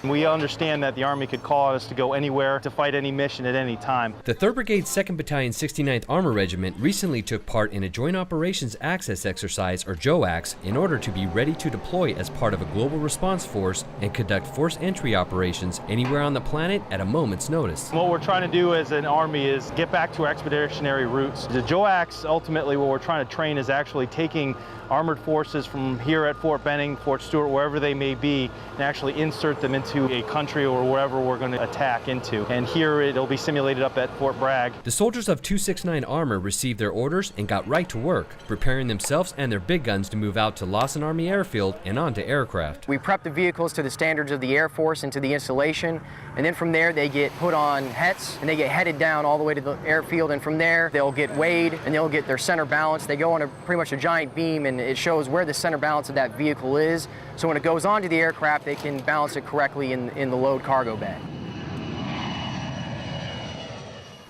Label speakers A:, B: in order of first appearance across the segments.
A: We understand that the Army could call on us to go anywhere, to fight any mission at any time.
B: The 3rd Brigade 2nd Battalion 69th Armor Regiment recently took part in a Joint Operations Access Exercise, or Joax, in order to be ready to deploy as part of a global response force and conduct force entry operations anywhere on the planet at a moment's notice.
A: What we're trying to do as an Army is get back to our expeditionary roots. The Joax, ultimately what we're trying to train is actually taking armored forces from here at Fort Benning, Fort Stewart, wherever they may be, and actually insert them into a country or wherever we're going to attack into. And here it'll be simulated up at Fort Bragg.
B: The soldiers of 269 Armor received their orders and got right to work, preparing themselves and their big guns to move out to Lawson Army Airfield and onto aircraft.
C: We prep the vehicles to the standards of the Air Force and to the installation, and then from there they get put on hets and they get headed down all the way to the airfield, and from there they'll get weighed and they'll get their center balance. They go on pretty much a giant beam, and it shows where the center balance of that vehicle is. So when it goes onto the aircraft, they can balance it correctly in the load cargo bay.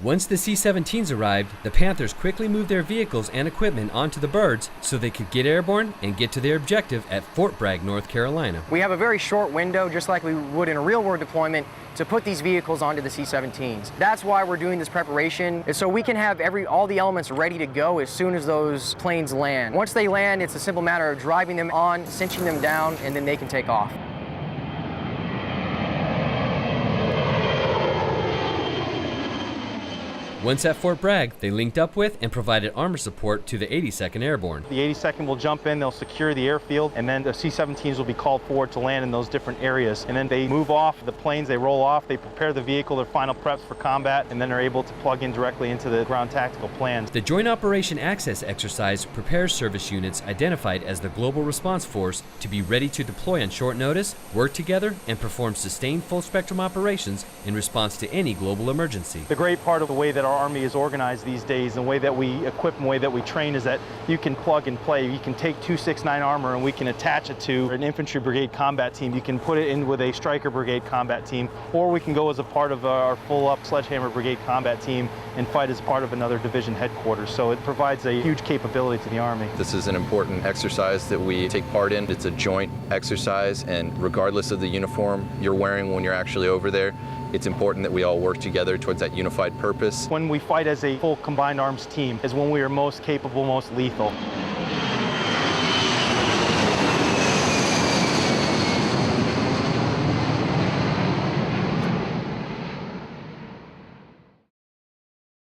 B: Once the C-17s arrived, the Panthers quickly moved their vehicles and equipment onto the birds so they could get airborne and get to their objective at Fort Bragg, North Carolina.
C: We have a very short window, just like we would in a real-world deployment, to put these vehicles onto the C-17s. That's why we're doing this preparation, is so we can have all the elements ready to go as soon as those planes land. Once they land, it's a simple matter of driving them on, cinching them down, and then they can take off.
B: Once at Fort Bragg, they linked up with and provided armor support to the 82nd Airborne.
A: The 82nd will jump in, they'll secure the airfield, and then the C-17s will be called forward to land in those different areas. And then they move off the planes, they roll off, they prepare the vehicle, their final preps for combat, and then they're able to plug in directly into the ground tactical plans.
B: The Joint Operation Access Exercise prepares service units identified as the Global Response Force to be ready to deploy on short notice, work together, and perform sustained full-spectrum operations in response to any global emergency.
A: The great part of the way that our Army is organized these days, and the way that we equip and the way that we train, is that you can plug and play. You can take 269 Armor and we can attach it to an infantry brigade combat team. You can put it in with a striker brigade combat team, or we can go as a part of our full-up sledgehammer brigade combat team and fight as part of another division headquarters. So it provides a huge capability to the Army.
D: This is an important exercise that we take part in. It's a joint exercise, and regardless of the uniform you're wearing when you're actually over there, it's important that we all work together towards that unified purpose.
A: When we fight as a full combined arms team is when we are most capable, most lethal.